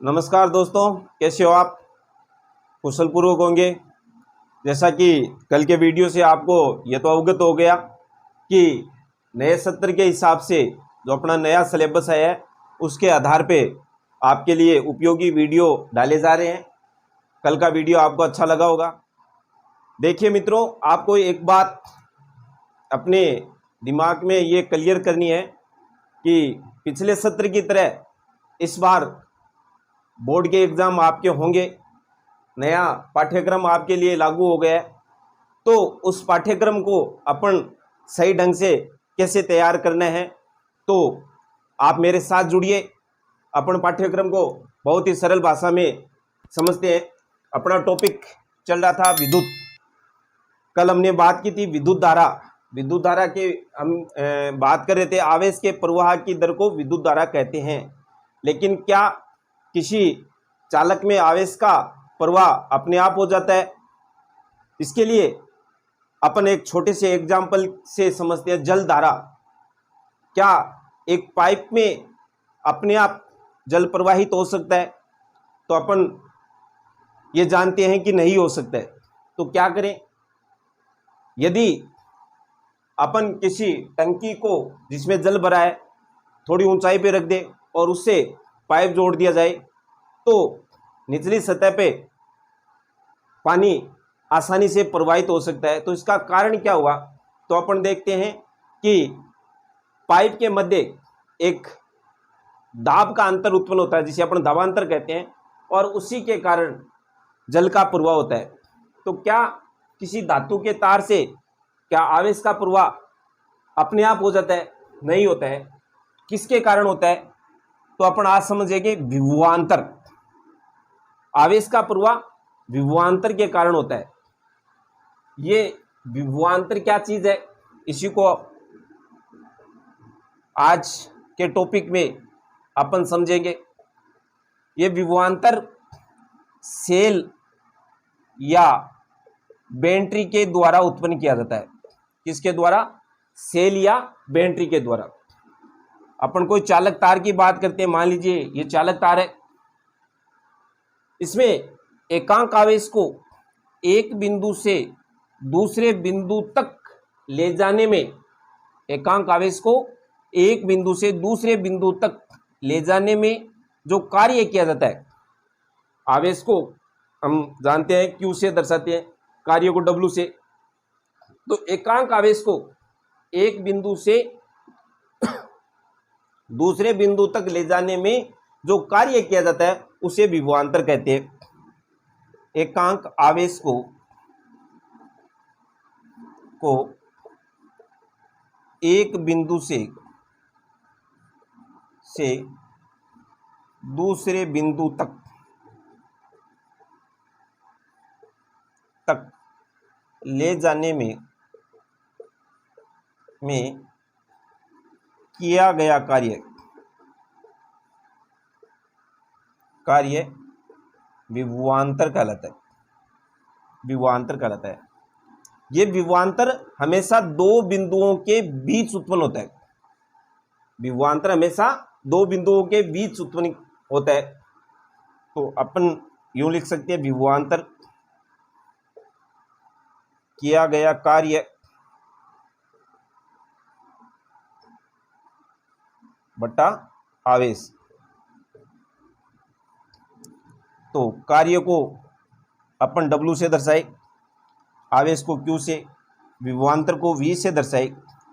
नमस्कार दोस्तों, कैसे हो आप? कुशल पूर्वक होंगे। जैसा कि कल के वीडियो से आपको ये तो अवगत हो गया कि नए सत्र के हिसाब से जो अपना नया सिलेबस है उसके आधार पे आपके लिए उपयोगी वीडियो डाले जा रहे हैं। कल का वीडियो आपको अच्छा लगा होगा। देखिए मित्रों, आपको एक बात अपने दिमाग में ये क्लियर करनी है कि पिछले सत्र की तरह इस बार बोर्ड के एग्ज़ाम आपके होंगे। नया पाठ्यक्रम आपके लिए लागू हो गया है, तो उस पाठ्यक्रम को अपन सही ढंग से कैसे तैयार करना है, तो आप मेरे साथ जुड़िए। अपन पाठ्यक्रम को बहुत ही सरल भाषा में समझते हैं। अपना टॉपिक चल रहा था विद्युत। कल हमने बात की थी विद्युत धारा। विद्युत धारा के हम बात कर रहे थे, आवेश के प्रवाह की दर को विद्युत धारा कहते हैं। लेकिन क्या किसी चालक में आवेश का प्रवाह अपने आप हो जाता है? इसके लिए अपन एक छोटे से एग्जाम्पल से समझते हैं। जल धारा, क्या एक पाइप में अपने आप जल प्रवाहित हो सकता है? तो अपन ये जानते हैं कि नहीं हो सकता है। तो क्या करें? यदि अपन किसी टंकी को जिसमें जल भरा है थोड़ी ऊंचाई पे रख दे और उससे पाइप जोड़ दिया जाए, तो निचली सतह पे पानी आसानी से प्रवाहित हो सकता है। तो इसका कारण क्या हुआ? तो अपन देखते हैं कि पाइप के मध्य एक दाब का अंतर उत्पन्न होता है, जिसे अपन दाबांतर कहते हैं, और उसी के कारण जल का प्रवाह होता है। तो क्या किसी धातु के तार से क्या आवेश का प्रवाह अपने आप हो जाता है? नहीं होता है। किसके कारण होता है? तो अपन आज समझेंगे विभवांतर। आवेश का प्रवाह विभवांतर के कारण होता है। ये विभवांतर क्या चीज है, इसी को आज के टॉपिक में अपन समझेंगे। ये विभवांतर सेल या बैटरी के द्वारा उत्पन्न किया जाता है। किसके द्वारा? सेल या बैटरी के द्वारा। अपन कोई चालक तार की बात करते हैं। मान लीजिए ये चालक तार है, इसमें एकांक आवेश को एक बिंदु से दूसरे बिंदु तक ले जाने में, एकांक आवेश को एक बिंदु से दूसरे बिंदु तक ले जाने में जो कार्य किया जाता है, आवेश को हम जानते हैं Q से दर्शाते हैं, कार्य को W से। तो एकांक आवेश को एक बिंदु से दूसरे बिंदु तक ले जाने में जो कार्य किया जाता है उसे विभवांतर कहते हैं। एकांक आवेश को एक बिंदु से दूसरे बिंदु तक ले जाने में किया गया कार्य विभवांतर कहलाता है। विभवांतर कहलाता है। ये विभवांतर हमेशा दो बिंदुओं के बीच उत्पन्न होता है। विभवांतर हमेशा दो बिंदुओं के बीच उत्पन्न होता है। तो अपन यूं लिख सकते हैं, विभवांतर किया गया कार्य बटा आवेश। तो कार्य को अपन W से दर्शाए, आवेश को Q से, विभवांतर को V से दर्शाए।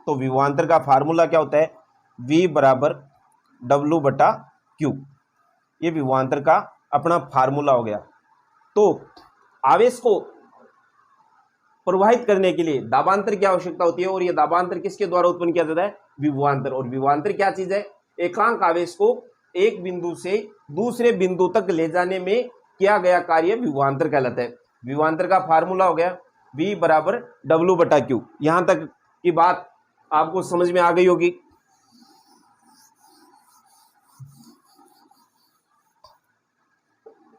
तो विभवांतर का फार्मूला क्या होता है? V बराबर W बटा Q। ये विभवांतर का अपना फार्मूला हो गया। तो आवेश को प्रवाहित करने के लिए दाबांतर की आवश्यकता होती है, और ये दाबांतर किसके द्वारा उत्पन्न किया जाता है? विभवांतर। और विभवांतर क्या चीज है? एकांक आवेश को एक बिंदु से दूसरे बिंदु तक ले जाने में किया गया कार्य विभवांतर कहलाता है। विभवांतर का फार्मूला हो गया V बराबर W बटा Q। यहां तक की बात आपको समझ में आ गई होगी।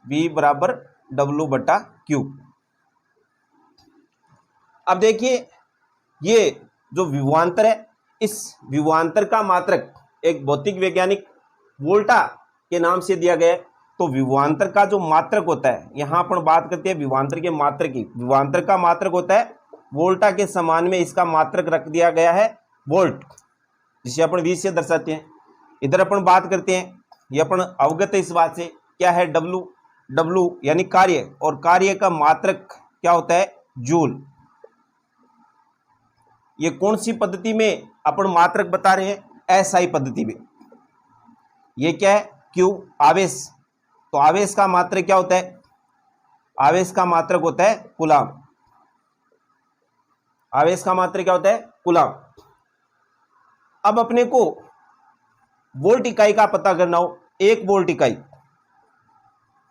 V बराबर W बटा Q। अब देखिए, ये जो विभवांतर है, इस विभवांतर का मात्रक एक भौतिक वैज्ञानिक वोल्टा के नाम से दिया गया है। तो विभवांतर का जो मात्रक होता है, यहां अपन बात करते हैं विभवांतर के मात्रक की। विभवांतर का मात्रक होता है वोल्टा के समान में इसका मात्रक रख दिया गया है वोल्ट, जिसे अपन V से दर्शाते हैं। इधर अपन बात करते हैं, ये अपन अवगत है इस बात से, क्या है W, W यानी कार्य, और कार्य का मात्रक क्या होता है जूल। ये कौन सी पद्धति में अपन मात्रक बता रहे हैं, SI पद्धति में। ये क्या है Q, आवेश, तो आवेश का मात्रक क्या होता है, आवेश का मात्रक होता है कूलाम। आवेश का मात्रक क्या होता है कूलाम। अब अपने को वोल्ट इकाई का पता करना हो, 1 वोल्ट इकाई,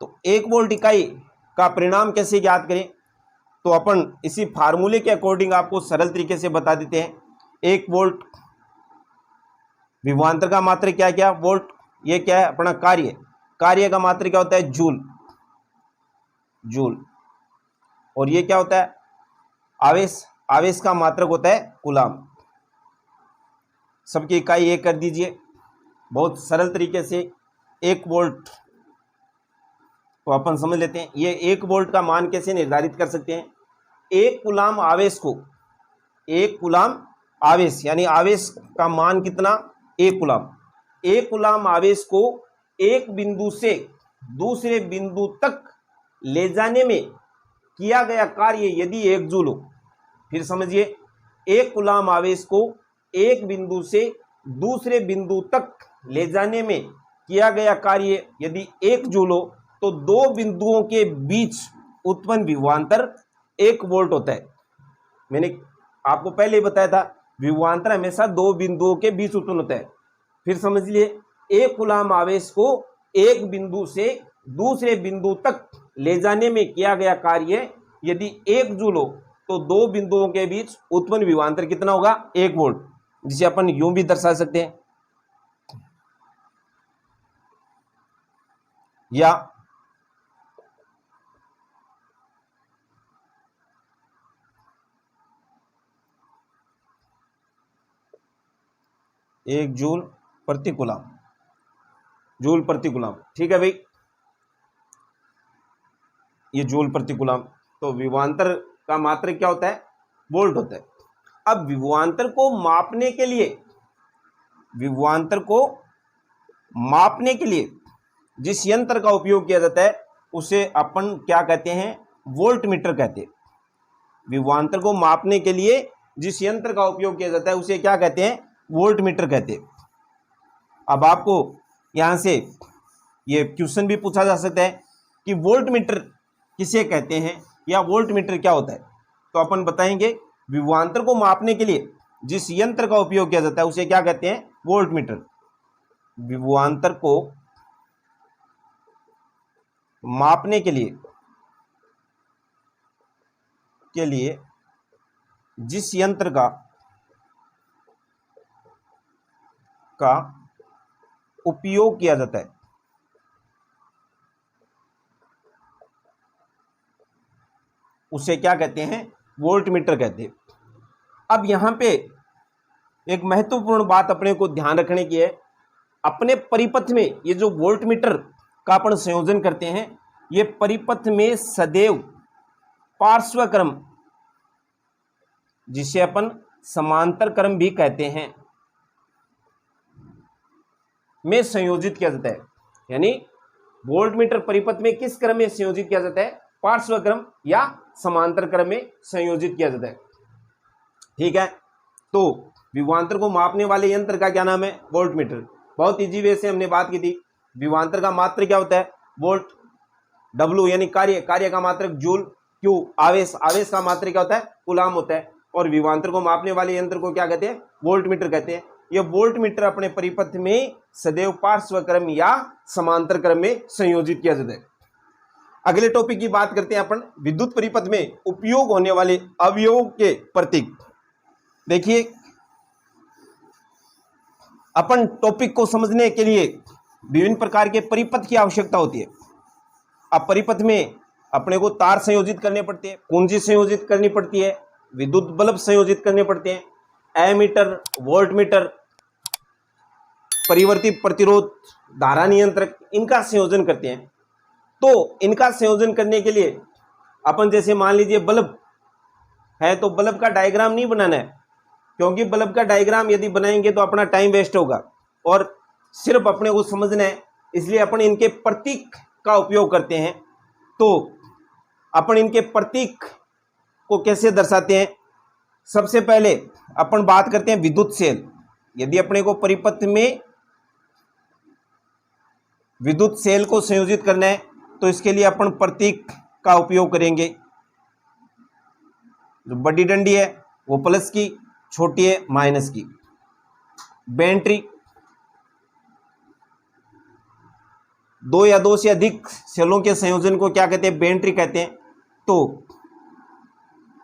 तो 1 वोल्ट इकाई का परिणाम कैसे ज्ञात करें, तो अपन इसी फार्मूले के अकॉर्डिंग आपको सरल तरीके से बता देते हैं। 1 वोल्ट, विभवांतर का मात्रक क्या क्या वोल्ट, ये क्या है अपना कार्य, कार्य का मात्रक क्या होता है जूल, जूल, और ये क्या होता है आवेश, आवेश का मात्रक होता है कूलाम। सबकी इकाई एक कर दीजिए बहुत सरल तरीके से। 1 वोल्ट तो अपन समझ लेते हैं, ये 1 वोल्ट का मान कैसे निर्धारित कर सकते हैं। 1 कूलाम आवेश को, 1 कूलाम आवेश यानी आवेश का मान कितना 1 कूलाम, 1 कूलाम आवेश को एक बिंदु से दूसरे बिंदु तक ले जाने में किया गया कार्य यदि 1 जूल हो। फिर समझिए, 1 कूलाम आवेश को एक बिंदु से दूसरे बिंदु तक ले जाने में किया गया कार्य यदि 1 जूल हो, तो 2 बिंदुओं के बीच उत्पन्न विभवांतर 1 वोल्ट होता है। मैंने आपको पहले ही बताया था विभवांतर हमेशा 2 बिंदुओं के बीच उत्पन्न होता है। फिर समझ लिए, 1 कूलाम आवेश को एक बिंदु से दूसरे बिंदु तक ले जाने में किया गया कार्य यदि 1 जूल हो, तो 2 बिंदुओं के बीच उत्पन्न विभवांतर कितना होगा 1 वोल्ट, जिसे अपन यूं भी दर्शा सकते हैं, या एक जूल प्रति कूलाम, जूल प्रति कूलाम। ठीक है भाई, ये जूल प्रति कूलाम। तो विभवांतर का मात्रक क्या होता है वोल्ट होता है। अब विभवांतर को मापने के लिए, विभवांतर को मापने के लिए जिस यंत्र का उपयोग किया जाता है उसे अपन क्या कहते हैं वोल्ट मीटर कहते हैं। विभवांतर को मापने के लिए जिस यंत्र का उपयोग किया जाता है उसे क्या कहते हैं वोल्ट मीटर कहते हैं। अब आपको यहां से ये क्वेश्चन भी पूछा जा सकता है कि वोल्ट मीटर किसे कहते हैं या वोल्ट मीटर क्या होता है, तो अपन बताएंगे विभवांतर को मापने के लिए जिस यंत्र का उपयोग किया जाता है उसे क्या कहते हैं वोल्ट मीटर। विभवांतर को मापने के लिए जिस यंत्र का उपयोग किया जाता है उसे क्या कहते हैं वोल्ट मीटर कहते हैं। अब यहां पे एक महत्वपूर्ण बात अपने को ध्यान रखने की है, अपने परिपथ में ये जो वोल्ट मीटर का अपन संयोजन करते हैं, ये परिपथ में सदैव पार्श्व क्रम, जिसे अपन समांतर क्रम भी कहते हैं, में संयोजित किया जाता है। यानी वोल्ट मीटर परिपथ में किस क्रम में संयोजित किया जाता है, पार्श्व क्रम या समांतर क्रम में संयोजित किया जाता है। ठीक है, तो विभवांतर को मापने वाले यंत्र का क्या नाम है वोल्ट मीटर। बहुत इजी वे से हमने बात की थी। विभवांतर का मात्रक क्या होता है वोल्ट, W यानी कार्य, कार्य का मात्रक जूल, Q आवेश, आवेश का मात्रक क्या होता है कूलाम होता है, और विभवांतर को मापने वाले यंत्र को क्या कहते हैं वोल्ट मीटर कहते हैं। यह वोल्ट मीटर अपने परिपथ में सदैव पार्श्व क्रम या समांतर क्रम में संयोजित किया जाता है। अगले टॉपिक की बात करते हैं अपन, विद्युत परिपथ में उपयोग होने वाले अवयवों के प्रतीक। देखिए, अपन टॉपिक को समझने के लिए विभिन्न प्रकार के परिपथ की आवश्यकता होती है। अब परिपथ में अपने को तार संयोजित करने पड़ते हैं, कुंजी संयोजित करनी पड़ती है, विद्युत बल्ब संयोजित करने पड़ते हैं, एमीटर, वोल्ट मीटर, परिवर्ती प्रतिरोध, धारा नियंत्रक, इनका संयोजन करते हैं। तो इनका संयोजन करने के लिए अपन जैसे मान लीजिए बल्ब है, तो बल्ब का डायग्राम नहीं बनाना है, क्योंकि बल्ब का डायग्राम यदि बनाएंगे तो अपना टाइम वेस्ट होगा और सिर्फ अपने को समझना है, इसलिए अपन इनके प्रतीक का उपयोग करते हैं। तो अपन इनके प्रतीक को कैसे दर्शाते हैं, सबसे पहले अपन बात करते हैं विद्युत सेल। यदि अपने को परिपथ में विद्युत सेल को संयोजित करना है तो इसके लिए अपन प्रतीक का उपयोग करेंगे। जो बड़ी डंडी है वो प्लस की, छोटी है माइनस की। बैटरी, दो या दो से अधिक सेलों के संयोजन को क्या कहते हैं, बैटरी कहते हैं। तो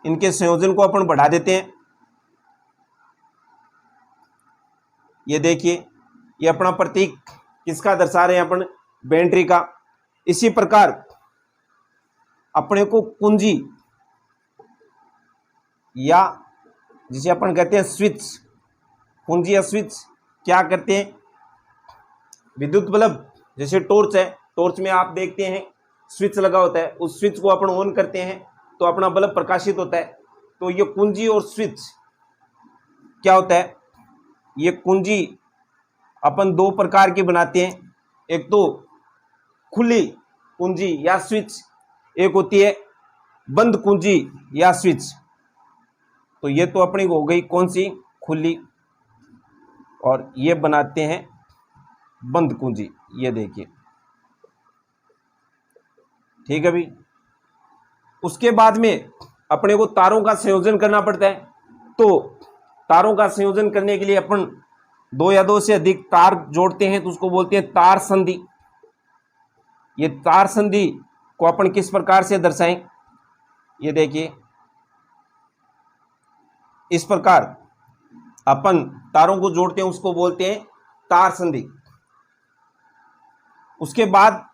इनके संयोजन को अपन बढ़ा देते हैं। ये देखिए, ये अपना प्रतीक किसका दर्शा रहे हैं अपन, बैटरी का। इसी प्रकार अपने को कुंजी या जिसे अपन कहते हैं स्विच, कुंजी या स्विच क्या करते हैं, विद्युत बल्ब जैसे टॉर्च है, टॉर्च में आप देखते हैं स्विच लगा होता है, उस स्विच को अपन ऑन करते हैं तो अपना बल्ब प्रकाशित होता है। तो ये कुंजी और स्विच क्या होता है, ये कुंजी अपन दो प्रकार की बनाते हैं। एक तो खुली कुंजी या स्विच, एक होती है बंद कुंजी या स्विच। तो ये तो अपनी हो गई कौन सी, खुली, और ये बनाते हैं बंद कुंजी। ये देखिए, ठीक है भाई। उसके बाद में अपने को तारों का संयोजन करना पड़ता है। तो तारों का संयोजन करने के लिए अपन दो या दो से अधिक तार जोड़ते हैं, तो उसको बोलते हैं तार संधि। ये तार संधि को अपन किस प्रकार से दर्शाएं, ये देखिए, इस प्रकार अपन तारों को जोड़ते हैं, उसको बोलते हैं तार संधि। उसके बाद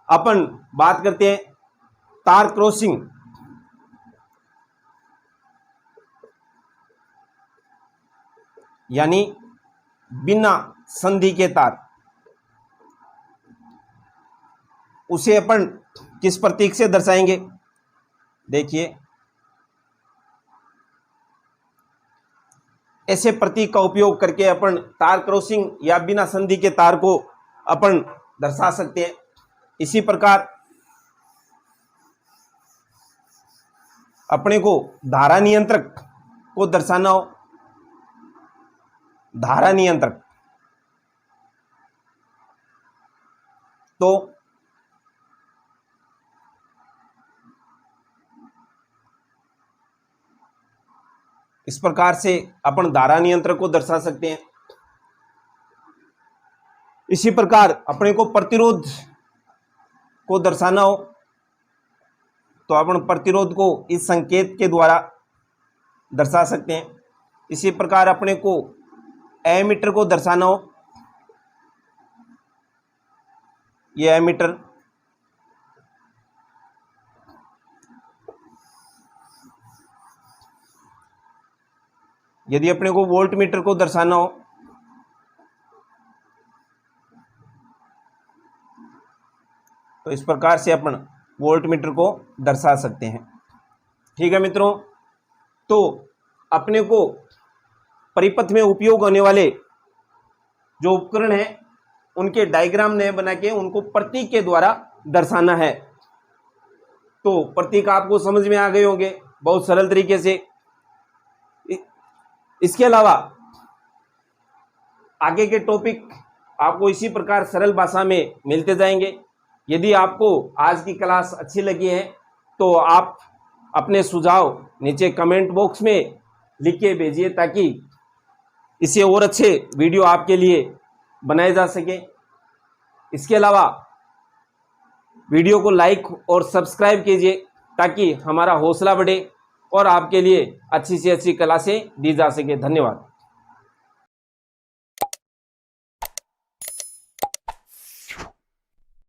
अपन बात करते हैं तार क्रॉसिंग। यानी बिना संधि के तार, उसे अपन किस प्रतीक से दर्शाएंगे, देखिए ऐसे प्रतीक का उपयोग करके अपन तार क्रॉसिंग या बिना संधि के तार को अपन दर्शा सकते हैं। इसी प्रकार अपने को धारा नियंत्रक को दर्शाना हो, धारा नियंत्रक, तो इस प्रकार से अपन धारा नियंत्रक को दर्शा सकते हैं। इसी प्रकार अपने को प्रतिरोध को दर्शाना हो तो अपन प्रतिरोध को इस संकेत के द्वारा दर्शा सकते हैं। इसी प्रकार अपने को एमीटर को दर्शाना हो, ये एमीटर, यदि अपने को वोल्ट मीटर को दर्शाना हो तो इस प्रकार से अपन वोल्ट मीटर को दर्शा सकते हैं। ठीक है मित्रों, तो अपने को परिपथ में उपयोग होने वाले जो उपकरण हैं उनके डायग्राम नए बना के उनको प्रतीक के द्वारा दर्शाना है। तो प्रतीक आपको समझ में आ गए होंगे बहुत सरल तरीके से। इसके अलावा आगे के टॉपिक आपको इसी प्रकार सरल भाषा में मिलते जाएंगे। यदि आपको आज की क्लास अच्छी लगी है तो आप अपने सुझाव नीचे कमेंट बॉक्स में लिख के भेजिए ताकि इसे और अच्छे वीडियो आपके लिए बनाए जा सके। इसके अलावा वीडियो को लाइक और सब्सक्राइब कीजिए ताकि हमारा हौसला बढ़े और आपके लिए अच्छी से अच्छी क्लासें दी जा सके। धन्यवाद।